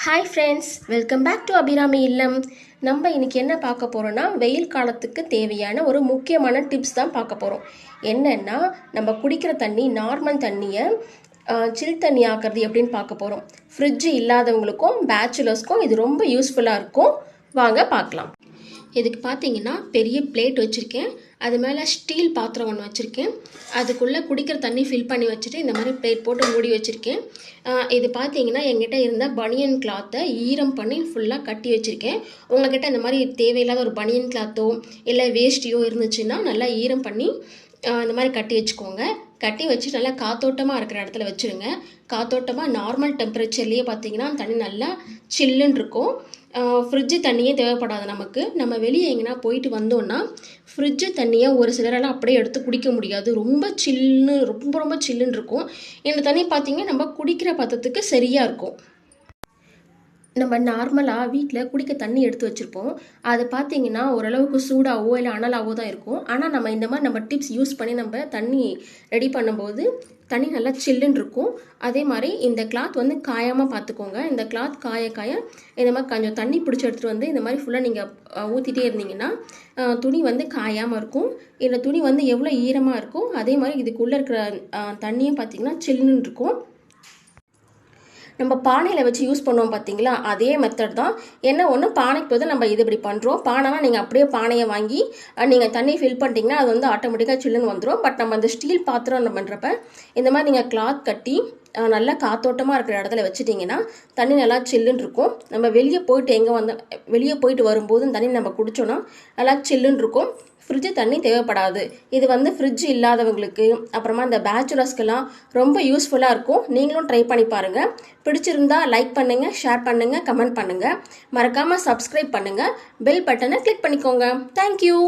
Hi friends, welcome back to Abirami இல்லம். நம்ம இன்னைக்கு என்ன பார்க்க போகிறோன்னா, வெயில் காலத்துக்கு தேவையான ஒரு முக்கியமான டிப்ஸ் தான் பார்க்க போகிறோம். என்னென்னா, நம்ம குடிக்கிற தண்ணி நார்மல் தண்ணியை சில் தண்ணி ஆக்குறது எப்படின்னு பார்க்க போகிறோம். ஃப்ரிட்ஜு இல்லாதவங்களுக்கும் பேச்சுலர்ஸ்க்கும் இது ரொம்ப யூஸ்ஃபுல்லாக இருக்கும். வாங்க பார்க்கலாம். இதுக்கு பார்த்தீங்கன்னா பெரிய பிளேட் வச்சுருக்கேன். அது மேலே ஸ்டீல் பாத்திரம் ஒன்று வச்சுருக்கேன். அதுக்குள்ளே குடிக்கிற தண்ணி ஃபில் பண்ணி வச்சுட்டு இந்த மாதிரி பிளேட் போட்டு மூடி வச்சுருக்கேன். இது பார்த்தீங்கன்னா என்கிட்ட இருந்த பனியன் கிளாத்தை ஈரம் பண்ணி ஃபுல்லாக கட்டி வச்சுருக்கேன். உங்கள்கிட்ட இந்த மாதிரி தேவையில்லாத ஒரு பனியன் கிளாத்தோ இல்லை வேஷ்டியோ இருந்துச்சுன்னா நல்லா ஈரம் பண்ணி இந்த மாதிரி கட்டி வச்சுக்கோங்க. கட்டி வச்சு நல்லா காத்தோட்டமாக இருக்கிற இடத்துல வச்சுருங்க. காத்தோட்டமாக நார்மல் டெம்பரேச்சர்லேயே பார்த்தீங்கன்னா தண்ணி நல்லா சில்லுன்னு இருக்கும். ஃப்ரிட்ஜு தண்ணியே தேவைப்படாது நமக்கு. நம்ம வெளியே எங்கன்னா போயிட்டு வந்தோன்னா ஃப்ரிட்ஜு தண்ணியை ஒரு சிலரெல்லாம் அப்படியே எடுத்து குடிக்க முடியாது. ரொம்ப சில்லுன்னு இருக்கும். இந்த தண்ணி பார்த்திங்கன்னா நம்ம குடிக்கிற பதத்துக்கு சரியாக இருக்கும். நம்ம நார்மலாக வீட்டில் குடிக்க தண்ணி எடுத்து வச்சுருப்போம். அது பார்த்திங்கன்னா ஓரளவுக்கு சூடாகவோ இல்லை அனலாகவோ தான் இருக்கும். ஆனால் நம்ம இந்த மாதிரி நம்ம டிப்ஸ் யூஸ் பண்ணி நம்ம தண்ணி ரெடி பண்ணும்போது தண்ணி நல்லா சில்லுன்னு இருக்கும். அதே மாதிரி இந்த கிளாத் வந்து காயாமல் பார்த்துக்கோங்க. இந்த கிளாத் காய இந்த மாதிரி கொஞ்சம் தண்ணி பிடிச்சி எடுத்துகிட்டு வந்து இந்த மாதிரி ஃபுல்லாக நீங்கள் ஊற்றிட்டே இருந்தீங்கன்னா துணி வந்து காயாமல் இருக்கும். இந்த துணி வந்து எவ்வளோ ஈரமாக இருக்கும் அதே மாதிரி இதுக்குள்ளே இருக்கிற தண்ணியும் பார்த்திங்கன்னா சில்லுன்னு இருக்கும். நம்ம பானையில் வச்சு யூஸ் பண்ணுவோம் பார்த்தீங்களா, அதே மெத்தட் தான். என்ன ஒன்று, பானைக்கு போது நம்ம இது இப்படி பண்ணுறோம். பானைனா நீங்கள் அப்படியே பானையை வாங்கி நீங்கள் தண்ணி ஃபில் பண்ணிட்டீங்கன்னா அது வந்து ஆட்டோமேட்டிக்காக சில்லுன்னு வந்துடும். பட் நம்ம அந்த ஸ்டீல் பாத்திரம் நம்ம பண்ணுறப்ப இந்த மாதிரி நீங்கள் கிளாத் கட்டி நல்லா காத்தோட்டமாக இருக்கிற இடத்துல வச்சுட்டிங்கன்னா தண்ணி நல்லா சில்லுன்னு இருக்கும். நம்ம வெளியே போயிட்டு வரும்போது தண்ணி நம்ம குடித்தோன்னா நல்லா சில்லுன்னு இருக்கும். ஃப்ரிட்ஜு தண்ணி தேவைப்படாது. இது வந்து ஃப்ரிட்ஜ் இல்லாதவங்களுக்கு அப்புறமா இந்த பேச்சுலர்ஸ்க்கெல்லாம் ரொம்ப யூஸ்ஃபுல்லாக இருக்கும். நீங்களும் ட்ரை பண்ணி பாருங்கள். பிடிச்சிருந்தா லைக் பண்ணுங்கள், ஷேர் பண்ணுங்கள், கமெண்ட் பண்ணுங்கள். மறக்காமல் சப்ஸ்கிரைப் பண்ணுங்கள். பெல் பட்டனை கிளிக் பண்ணிக்கோங்க. தேங்க்யூ.